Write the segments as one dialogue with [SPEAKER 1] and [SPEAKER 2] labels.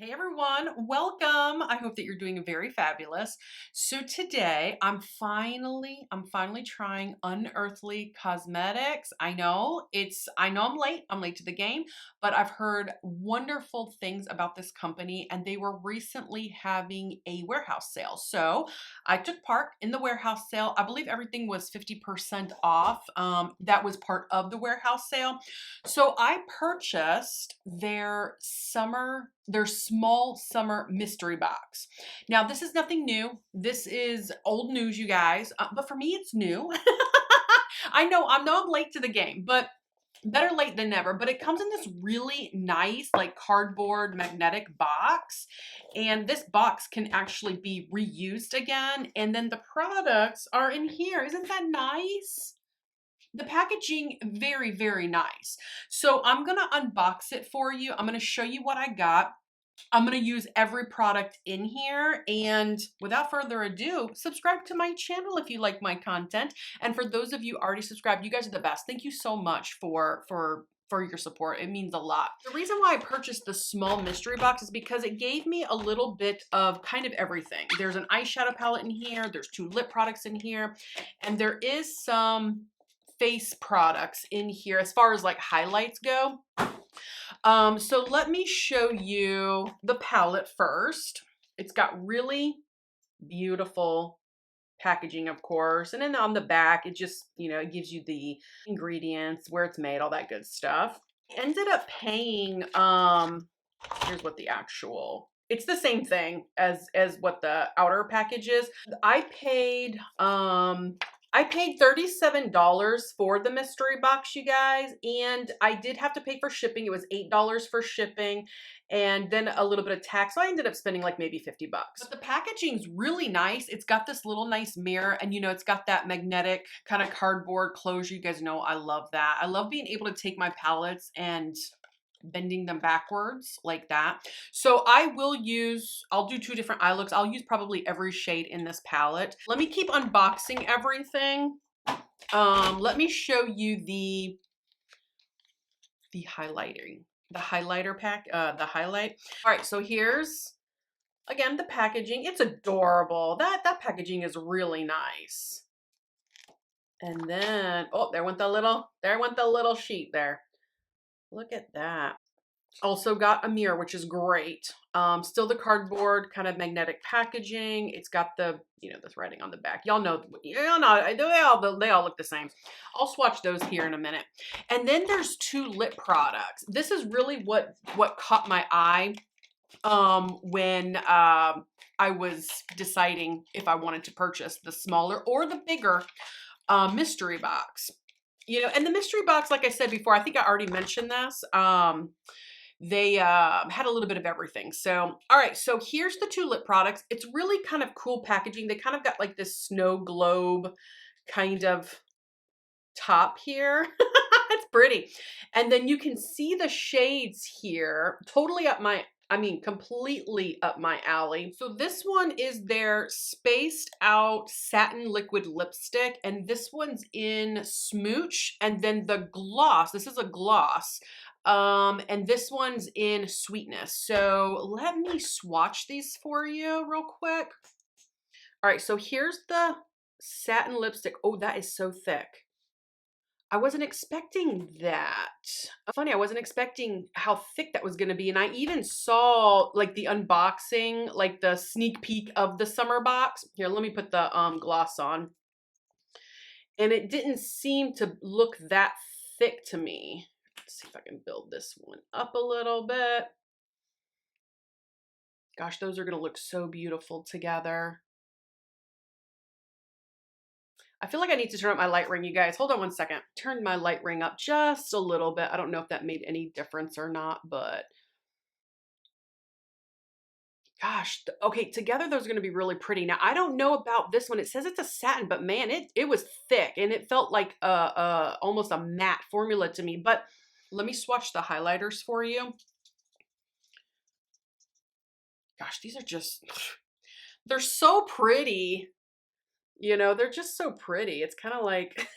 [SPEAKER 1] Hey everyone, welcome. I hope that you're doing very fabulous. So today I'm finally trying Unearthly Cosmetics. I know I'm late to the game, but I've heard wonderful things about this company and they were recently having a warehouse sale. So I took part in the warehouse sale. I believe everything was 50% off. That was part of the warehouse sale. So I purchased their small summer mystery box. Now, this is nothing new. This is old news, you guys, but for me, it's new. I know I'm late to the game, but better late than never. But it comes in this really nice, like cardboard magnetic box. And this box can actually be reused again. And then the products are in here. Isn't that nice? The packaging, very, very nice. So I'm going to unbox it for you. I'm going to show you what I got. I'm going to use every product in here. And without further ado, subscribe to my channel if you like my content. And for those of you already subscribed, you guys are the best. Thank you so much for your support. It means a lot. The reason why I purchased the small mystery box is because it gave me a little bit of kind of everything. There's an eyeshadow palette in here. There's 2 lip products in here. And there is some face products in here as far as like highlights go. So let me show you the palette first. It's got really beautiful packaging, of course. And then on the back, it just, it gives you the ingredients, where it's made, all that good stuff. Ended up paying, here's what the actual, it's the same thing as what the outer package is. I paid $37 for the mystery box, you guys, and I did have to pay for shipping. It was $8 for shipping and then a little bit of tax. So I ended up spending like maybe 50 bucks. But the packaging's really nice. It's got this little nice mirror and it's got that magnetic kind of cardboard closure. You guys know I love that. I love being able to take my palettes and bending them backwards like that. So I'll do 2 different eye looks. I'll use probably every shade in this palette. Let me keep unboxing everything. Let me show you the highlighting, the highlighter pack, the highlight. All right, so here's again the packaging. It's adorable. That packaging is really nice. And then, oh, there went the little sheet there. Look at that. Also got a mirror, which is great. Still the cardboard kind of magnetic packaging. It's got the, this writing on the back. Y'all know, they all look the same. I'll swatch those here in a minute. And then there's 2 lip products. This is really what caught my eye when I was deciding if I wanted to purchase the smaller or the bigger mystery box. And the mystery box, like I said before, I think I already mentioned this. They had a little bit of everything. So, all right, so here's the 2 lip products. It's really kind of cool packaging. They kind of got like this snow globe kind of top here. It's pretty. And then you can see the shades here, completely up my alley. So this one is their spaced out satin liquid lipstick, and this one's in Smooch, and then the gloss, this is a gloss, and this one's in Sweetness. So let me swatch these for you real quick. All right, so here's the satin lipstick. Oh, that is so thick. I wasn't expecting that. Funny, I wasn't expecting how thick that was going to be. And I even saw like the unboxing, like the sneak peek of the summer box. Here, let me put the gloss on. And it didn't seem to look that thick to me. Let's see if I can build this one up a little bit. Gosh, those are going to look so beautiful together. I feel like I need to turn up my light ring, you guys. Hold on one second. Turn my light ring up just a little bit. I don't know if that made any difference or not, but gosh, okay, together those are going to be really pretty. Now, I don't know about this one. It says it's a satin, but man, it was thick and it felt like almost a matte formula to me. But let me swatch the highlighters for you. Gosh, these are just, they're so pretty. They're just so pretty. It's kind of like,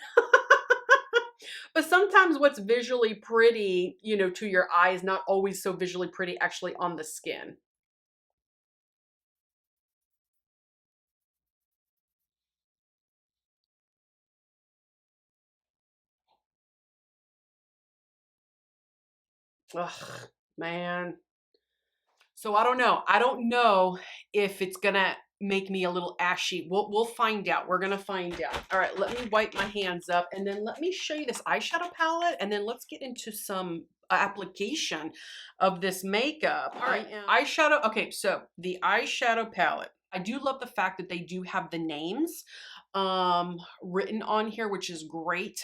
[SPEAKER 1] but sometimes what's visually pretty, to your eye is not always so visually pretty actually on the skin. Ugh, man. So I don't know. I don't know if it's gonna make me a little ashy. We'll find out. We're gonna find out. All right, let me wipe my hands up and then let me show you this eyeshadow palette and then let's get into some application of this makeup. All right, eyeshadow. Okay, so the eyeshadow palette. I do love the fact that they do have the names written on here, which is great.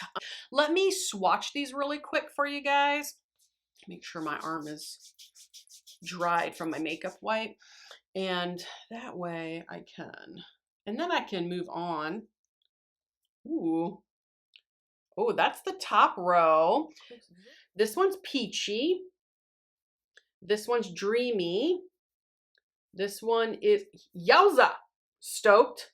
[SPEAKER 1] Let me swatch these really quick for you guys. Make sure my arm is dried from my makeup wipe, and that way I can, and then I can move on. Ooh, oh, that's the top row. This one's peachy. This one's dreamy. This one is yowza, stoked.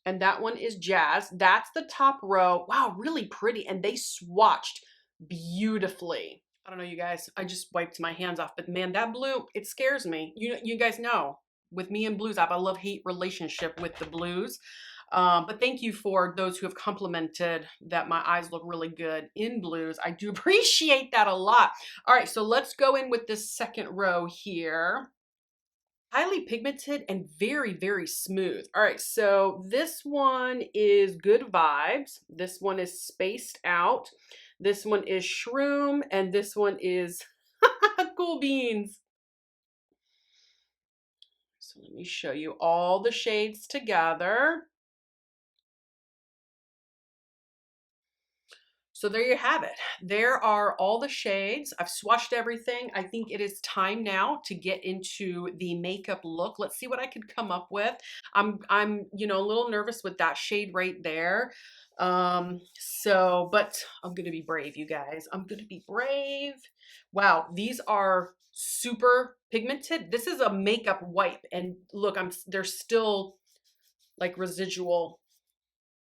[SPEAKER 1] And that one is jazz. That's the top row. Wow, really pretty. And they swatched beautifully. I don't know, you guys. I just wiped my hands off, but man, that blue, it scares me. You guys know, with me and blues, I have a love-hate relationship with the blues. But thank you for those who have complimented that my eyes look really good in blues. I do appreciate that a lot. All right, so let's go in with this second row here. Highly pigmented and very, very smooth. All right, so this one is Good Vibes. This one is Spaced Out. This one is Shroom, and this one is Cool Beans. So let me show you all the shades together. So there you have it. There are all the shades. I've swatched everything. I think it is time now to get into the makeup look. Let's see what I could come up with. I'm a little nervous with that shade right there. But I'm gonna be brave, you guys. I'm gonna be brave. Wow, these are super pigmented. This is a makeup wipe, and look, there's still like residual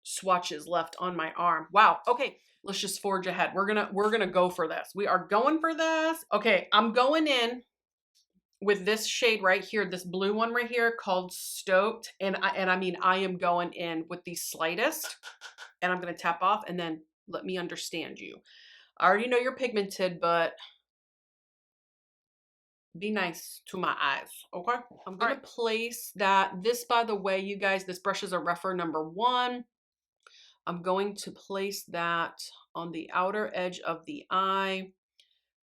[SPEAKER 1] swatches left on my arm. Wow. Okay, let's just forge ahead. We're gonna go for this. We are going for this. Okay, I'm going in with this shade right here, this blue one right here called Stoked. And I mean, I am going in with the slightest, and I'm gonna tap off and then let me understand you. I already know you're pigmented, but be nice to my eyes, okay? I'm gonna place that. This, by the way, you guys, this brush is a Rephr #1. I'm going to place that on the outer edge of the eye.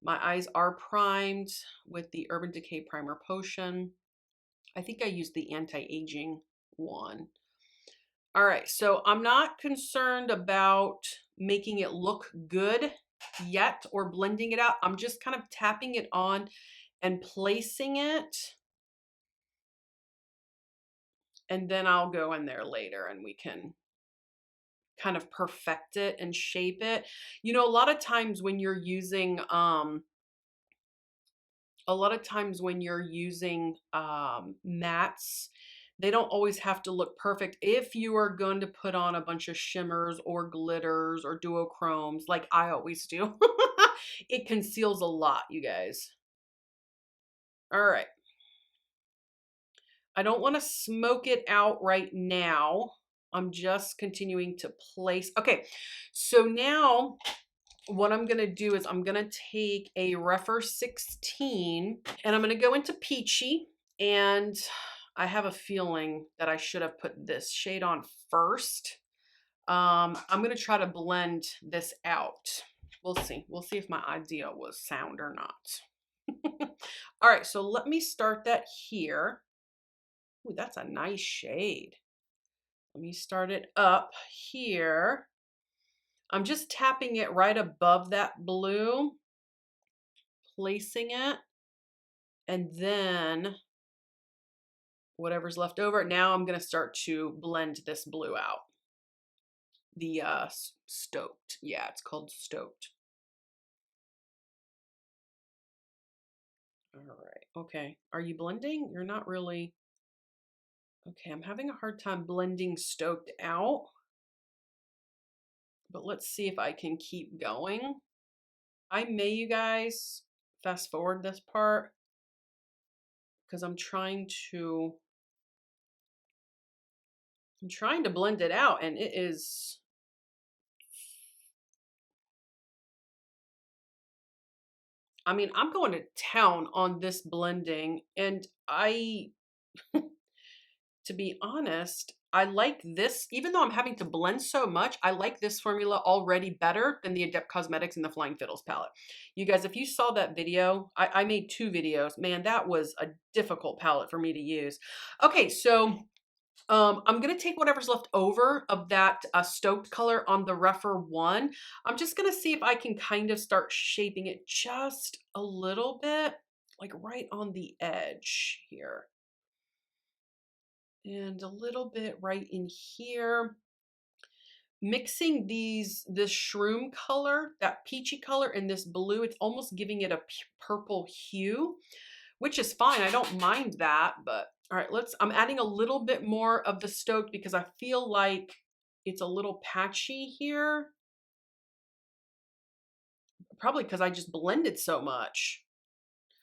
[SPEAKER 1] My eyes are primed with the Urban Decay Primer Potion. I think I used the anti-aging one. All right, so I'm not concerned about making it look good yet or blending it out. I'm just kind of tapping it on and placing it. And then I'll go in there later and we can kind of perfect it and shape it. You know, a lot of times when you're using mattes, they don't always have to look perfect. If you are going to put on a bunch of shimmers or glitters or duochromes like I always do, it conceals a lot, you guys. All right. I don't want to smoke it out right now. I'm just continuing to place. Okay, so now what I'm going to do is I'm going to take a Rephr 16 and I'm going to go into Peachy, and I have a feeling that I should have put this shade on first. I'm going to try to blend this out. We'll see. We'll see if my idea was sound or not. All right, so let me start that here. Ooh, that's a nice shade. Let me start it up here. I'm just tapping it right above that blue, placing it, and then whatever's left over. Now I'm going to start to blend this blue out. The Stoked. Yeah, it's called Stoked. All right. Okay. Are you blending? You're not really. Okay, I'm having a hard time blending Stoked out. But let's see if I can keep going. I may, you guys, fast forward this part because I'm trying to blend it out, and it is I mean, I'm going to town on this blending, and to be honest, I like this, even though I'm having to blend so much, I like this formula already better than the Adept Cosmetics and the Flying Fiddles palette. You guys, if you saw that video, I made 2 videos. Man, that was a difficult palette for me to use. Okay, so I'm gonna take whatever's left over of that stoked color on the Rephr 1. I'm just gonna see if I can kind of start shaping it just a little bit, like right on the edge here. And a little bit right in here. Mixing this shroom color, that peachy color, and this blue, it's almost giving it a purple hue, which is fine. I don't mind that, but all right, I'm adding a little bit more of the stoked because I feel like it's a little patchy here. Probably because I just blended so much.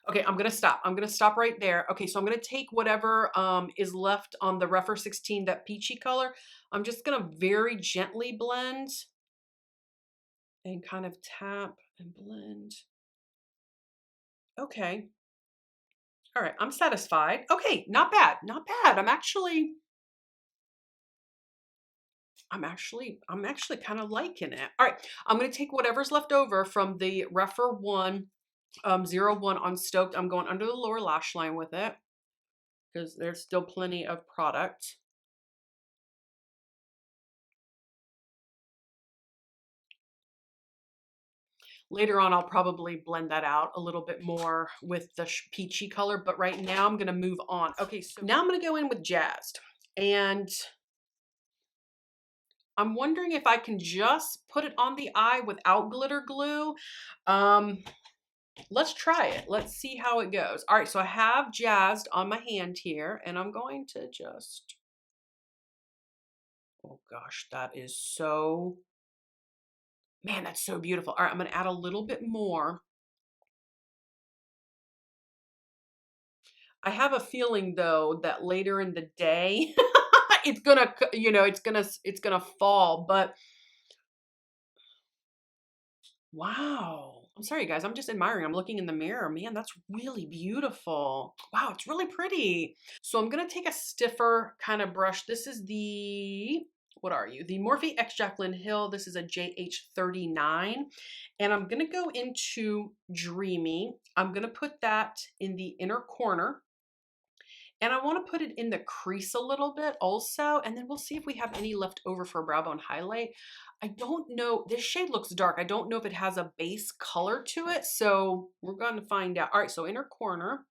[SPEAKER 1] Okay, I'm gonna stop. I'm gonna stop right there. Okay, so I'm gonna take whatever is left on the Rephr 16, that peachy color. I'm just gonna very gently blend and kind of tap and blend. Okay. All right, I'm satisfied. Okay, not bad, not bad. I'm actually kind of liking it. All right, I'm gonna take whatever's left over from the Rephr 1 01 on Stoked. I'm going under the lower lash line with it because there's still plenty of product. Later on, I'll probably blend that out a little bit more with the peachy color, but right now I'm gonna move on. Okay, so now I'm gonna go in with Jazzed, and I'm wondering if I can just put it on the eye without glitter glue. Let's try it. Let's see how it goes. All right, so I have Jazzed on my hand here, and I'm going to just, oh gosh, that is so, man, that's so beautiful. All right, I'm gonna add a little bit more. I have a feeling though that later in the day, it's gonna, it's gonna fall, but wow. I'm sorry, guys. I'm just admiring. I'm looking in the mirror. Man, that's really beautiful. Wow, it's really pretty. So I'm going to take a stiffer kind of brush. This is what are you? The Morphe X Jaclyn Hill. This is a JH39. And I'm going to go into Dreamy. I'm going to put that in the inner corner. And I want to put it in the crease a little bit also, and then we'll see if we have any left over for brow bone highlight. I don't know, this shade looks dark. I don't know if it has a base color to it, so we're going to find out. All right, so inner corner.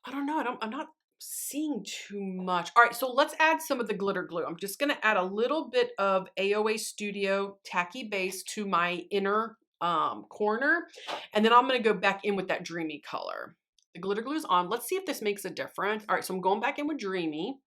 [SPEAKER 1] I don't know, I'm not seeing too much. All right, so let's add some of the glitter glue. I'm just gonna add a little bit of AOA Studio Tacky Base to my inner corner, and then I'm gonna go back in with that Dreamy color. The glitter glue is on. Let's see if this makes a difference. All right, so I'm going back in with Dreamy.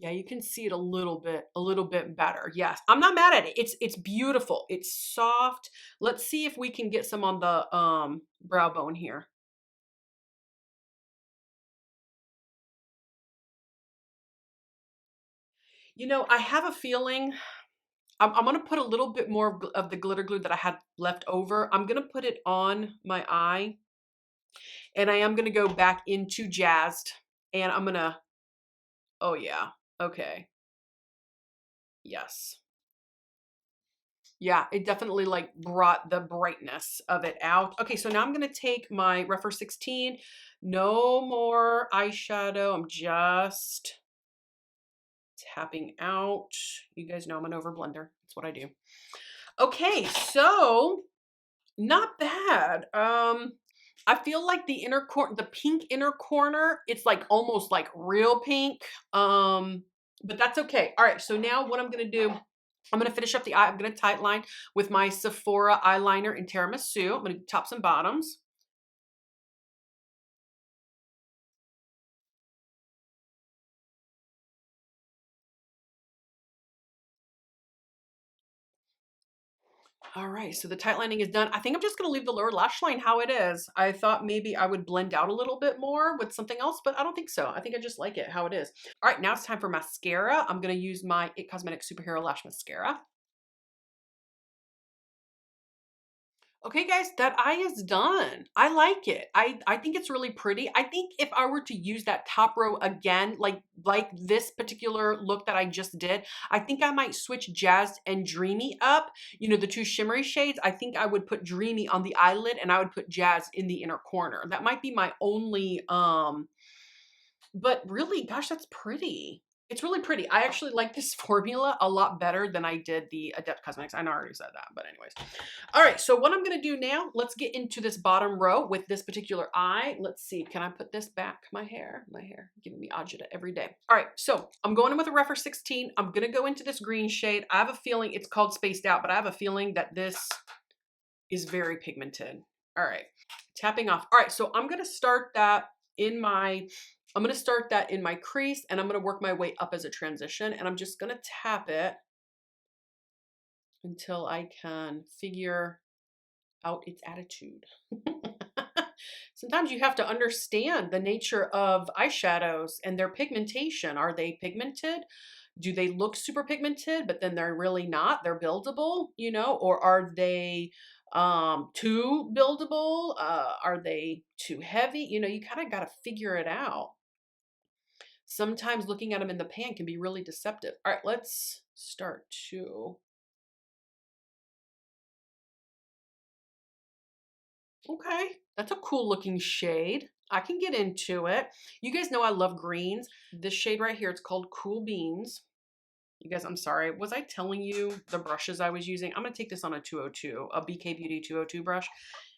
[SPEAKER 1] Yeah, you can see it a little bit better. Yes, I'm not mad at it. It's beautiful. It's soft. Let's see if we can get some on the brow bone here. You know, I have a feeling I'm going to put a little bit more of the glitter glue that I had left over. I'm going to put it on my eye, and I am going to go back into Jazzed, and I'm going to, oh yeah, okay, yes. Yeah, it definitely like brought the brightness of it out. Okay, so now I'm going to take my Rephr 16. No more eyeshadow. I'm just tapping out. You guys know I'm an over blender. That's what I do. Okay, so not bad. I feel like the pink inner corner, it's like almost like real pink. But that's okay. All right, so now what I'm gonna do, I'm gonna finish up the eye. I'm gonna tight line with my Sephora eyeliner in Tiramisu. I'm gonna do tops and bottoms. All right, so the tight lining is done. I think I'm just gonna leave the lower lash line how it is. I thought maybe I would blend out a little bit more with something else, but I don't think so. I think I just like it how it is. All right, now it's time for mascara. I'm gonna use my It Cosmetics Superhero Lash Mascara. Okay, guys, that eye is done. I like it. I think it's really pretty. I think if I were to use that top row again, like this particular look that I just did, I think I might switch Jazzed and Dreamy up. You know, the two shimmery shades. I think I would put Dreamy on the eyelid and I would put Jazz in the inner corner. That might be my only but really, gosh, that's pretty. It's really pretty. I actually like this formula a lot better than I did the Adept Cosmetics. I know I already said that, but anyways. All right, so what I'm gonna do now, let's get into this bottom row with this particular eye. Let's see, can I put this back? My hair giving me agita every day. All right, so I'm going in with a Rephr 16. I'm gonna go into this green shade. I have a feeling it's called Spaced Out, but I have a feeling that this is very pigmented. All right, tapping off. All right, so I'm gonna start that in my crease and I'm gonna work my way up as a transition and I'm just gonna tap it until I can figure out its attitude. Sometimes you have to understand the nature of eyeshadows and their pigmentation. Are they pigmented? Do they look super pigmented, but then they're really not? They're buildable, you know, or are they too buildable? Are they too heavy? You know, you kind of got to figure it out. Sometimes looking at them in the pan can be really deceptive. All right, let's start to. Okay, that's a cool looking shade. I can get into it. You guys know I love greens. This shade right here, it's called Cool Beans. You guys, I'm sorry. Was I telling you the brushes I was using? I'm going to take this on a 202, a BK Beauty 202 brush.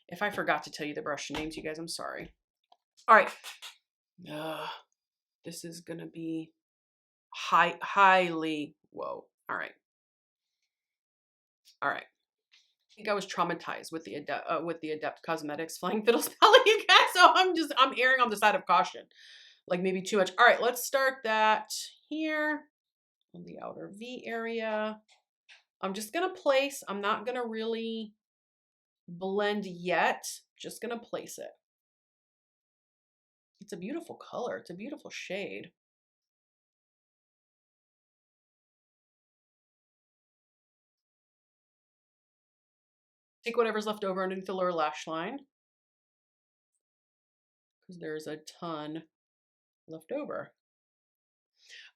[SPEAKER 1] If I forgot to tell you the brush names, you guys, I'm sorry. All right. This is going to be highly, whoa. All right. All right. I think I was traumatized with the Adept Cosmetics Flying Fiddles palette, you guys. So I'm erring on the side of caution. Like maybe too much. All right, let's start that here on the outer V area. I'm just gonna place, I'm not gonna really blend yet. Just gonna place it. It's a beautiful color. It's a beautiful shade. Take whatever's left over underneath the lower lash line because there's a ton left over.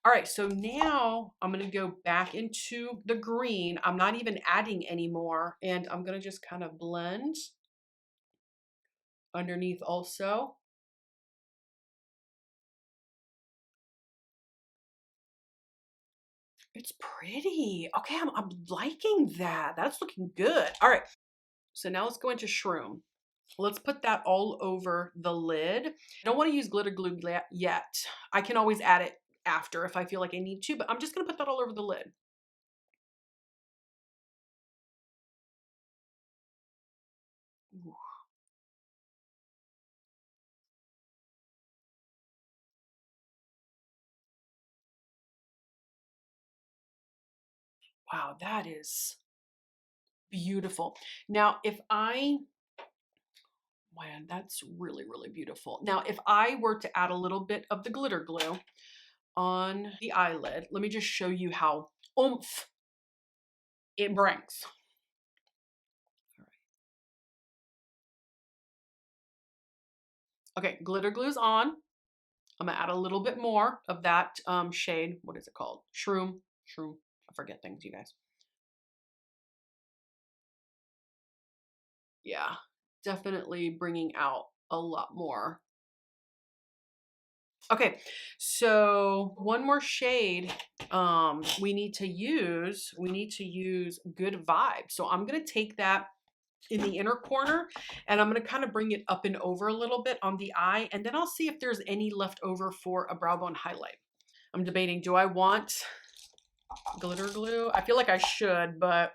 [SPEAKER 1] All right, so now I'm gonna go back into the green. I'm not even adding anymore, and I'm gonna just kind of blend underneath also. It's pretty. Okay, I'm liking that. That's looking good. All right, so now let's go into Shroom. Let's put that all over the lid. I don't want to use glitter glue yet. I can always add it after if I feel like I need to, but I'm just gonna put that all over the lid. Ooh. Wow, that is beautiful. Now, man, that's really, really beautiful. Now, if I were to add a little bit of the glitter glue on the eyelid, let me just show you how oomph it brings. Okay, glitter glue's on. I'm gonna add a little bit more of that shade. What is it called? Shroom. Shroom. I forget things, you guys. Yeah, definitely bringing out a lot more. Okay, so one more shade we need to use Good Vibe. So I'm gonna take that in the inner corner and I'm gonna kind of bring it up and over a little bit on the eye, and then I'll see if there's any left over for a brow bone highlight. I'm debating, do I want glitter glue? I feel like I should, but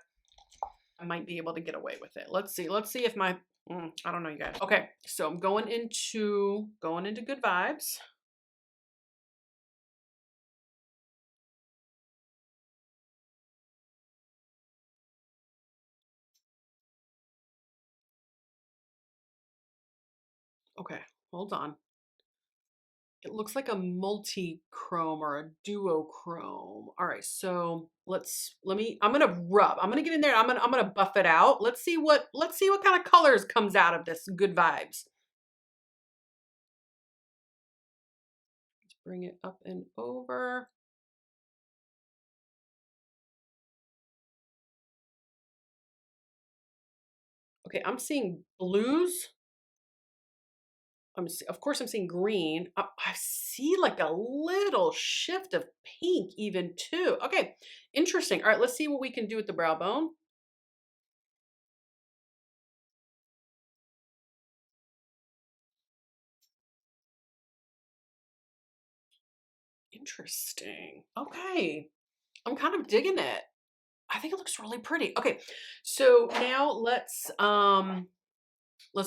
[SPEAKER 1] I might be able to get away with it. Let's see if my, I don't know, you guys. Okay, so I'm going into Good Vibes. Okay, hold on. It looks like a multi-chrome or a duochrome. All right, so I'm gonna rub. I'm gonna get in there. I'm gonna buff it out. Let's see what kind of colors comes out of this. Good vibes. Let's bring it up and over. Okay, I'm seeing blues. Of course, I'm seeing green. I see like a little shift of pink even too. Okay, interesting. All right, let's see what we can do with the brow bone. Interesting. Okay, I'm kind of digging it. I think it looks really pretty. Okay, so now let's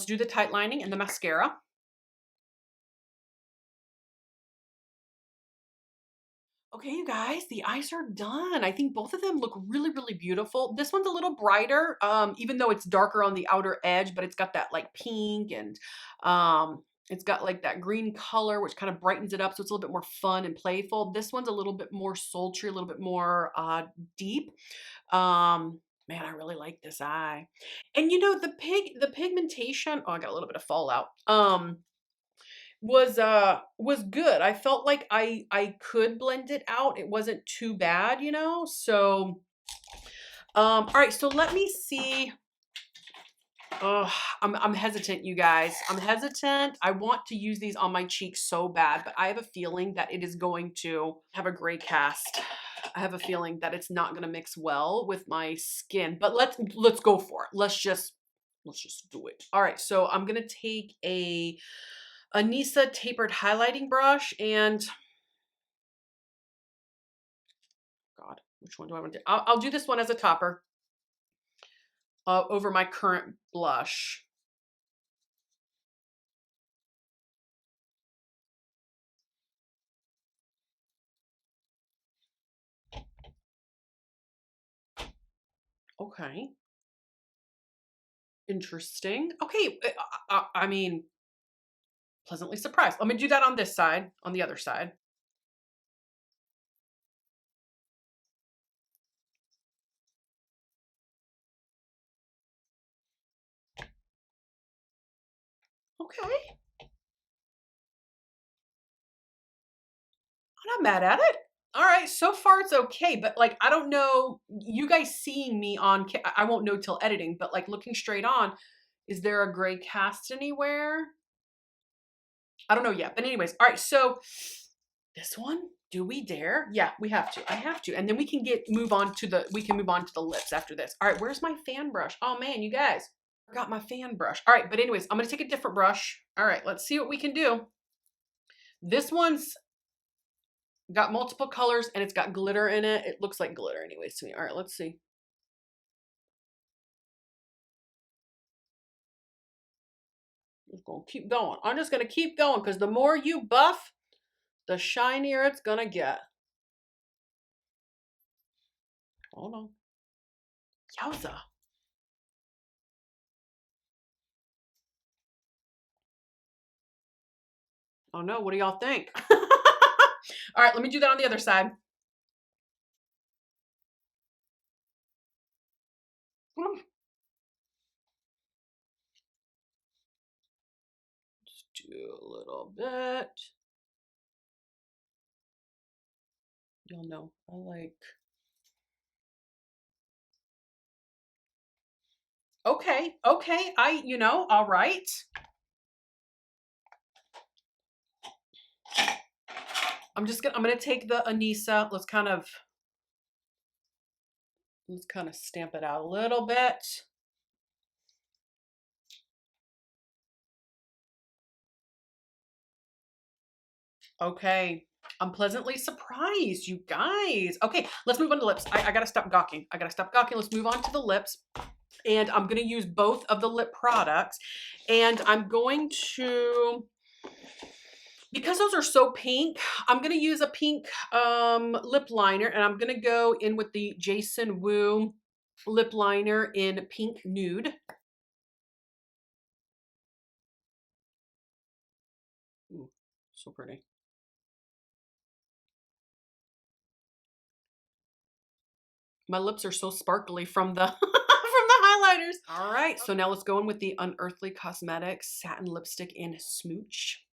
[SPEAKER 1] do the tight lining and the mascara. Okay, you guys, the eyes are done. I think both of them look really, really beautiful. This one's a little brighter, even though it's darker on the outer edge, but it's got that like pink and it's got like that green color, which kind of brightens it up. So it's a little bit more fun and playful. This one's a little bit more sultry, a little bit more deep. Man, I really like this eye. And you know, the pigmentation, oh, I got a little bit of fallout. Was good. I felt like I could blend it out. It wasn't too bad, you know? So all right, so let me see. Oh, I'm hesitant, you guys. I'm hesitant. I want to use these on my cheeks so bad, but I have a feeling that it is going to have a gray cast. I have a feeling that it's not going to mix well with my skin. But let's go for it. Let's just do it. All right, so I'm going to take a Anissa tapered highlighting brush and God, which one do I want to do? I'll do this one as a topper over my current blush. Okay. Interesting. Okay. I mean, pleasantly surprised. Let me do that on this side, on the other side. Okay. I'm not mad at it. All right. So far, it's okay. But like, I don't know, you guys seeing me on, I won't know till editing, but like looking straight on, is there a gray cast anywhere? I don't know yet. But anyways, all right. So this one, do we dare? Yeah, we have to. I have to. And then we can move on to the lips after this. All right, where's my fan brush? Oh man, you guys, forgot my fan brush. All right, but anyways, I'm gonna take a different brush. All right, let's see what we can do. This one's got multiple colors and it's got glitter in it. It looks like glitter anyways to me. All right, let's see. Just gonna keep going. I'm just gonna keep going because the more you buff, the shinier it's gonna get. Hold on. Yowza. Oh no, what do y'all think? All right, let me do that on the other side. Let's do a little bit. You'll know I like. Okay, okay. All right. I'm gonna take the Anissa. Let's kind of stamp it out a little bit. Okay. I'm pleasantly surprised, you guys. Okay, let's move on to lips. I gotta stop gawking. I gotta stop gawking. Let's move on to the lips. And I'm gonna use both of the lip products. And I'm going to, because those are so pink, I'm going to use a pink lip liner, and I'm going to go in with the Jason Wu lip liner in pink nude. So pretty. My lips are so sparkly from the from the highlighters. All right, so now let's go in with the Unearthly Cosmetics Satin Lipstick in Smooch.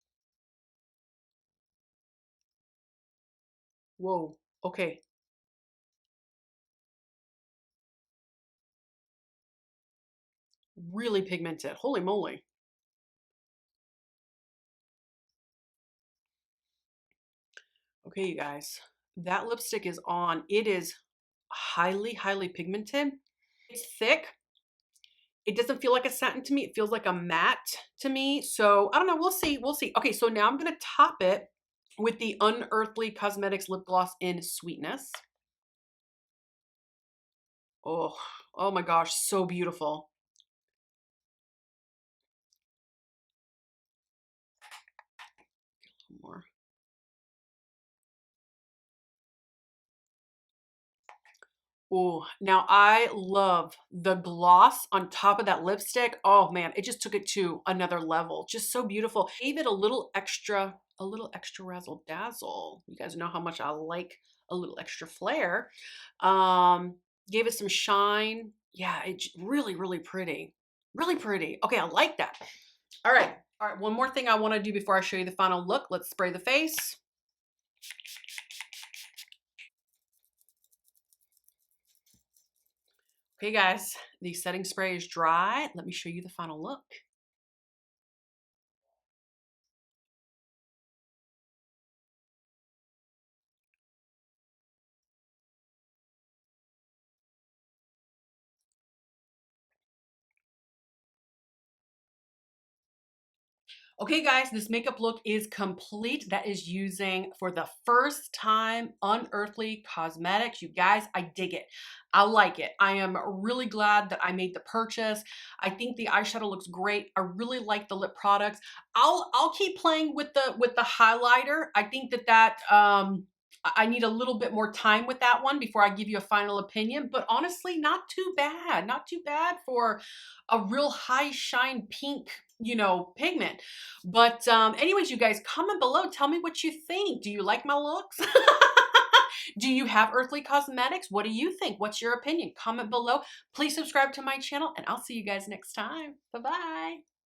[SPEAKER 1] Whoa, okay. Really pigmented. Holy moly. Okay, you guys, that lipstick is on. It is highly, highly pigmented. It's thick. It doesn't feel like a satin to me. It feels like a matte to me. So I don't know. We'll see. We'll see. Okay, so now I'm going to top it with the Unearthly Cosmetics Lip Gloss in Sweetness. Oh, oh my gosh, so beautiful. More. Oh, now I love the gloss on top of that lipstick. Oh man, it just took it to another level. Just so beautiful. Gave it a little extra razzle dazzle. You guys know how much I like a little extra flair. Um, Gave it some shine. Yeah, it's really, really pretty. Really pretty. Okay, I like that. All right. All right, one more thing I want to do before I show you the final look. Let's spray the face. Okay, guys, the setting spray is dry. Let me show you the final look. Okay, guys, this makeup look is complete. That is using, for the first time, Unearthly Cosmetics. You guys, I dig it. I like it. I am really glad that I made the purchase. I think the eyeshadow looks great. I really like the lip products. I'll keep playing with the highlighter. I think I need a little bit more time with that one before I give you a final opinion. But honestly, not too bad. Not too bad for a real high shine pink, pigment. But anyways, you guys, comment below. Tell me what you think. Do you like my looks? Do you have Earthly Cosmetics? What do you think? What's your opinion? Comment below. Please subscribe to my channel, and I'll see you guys next time. Bye-bye.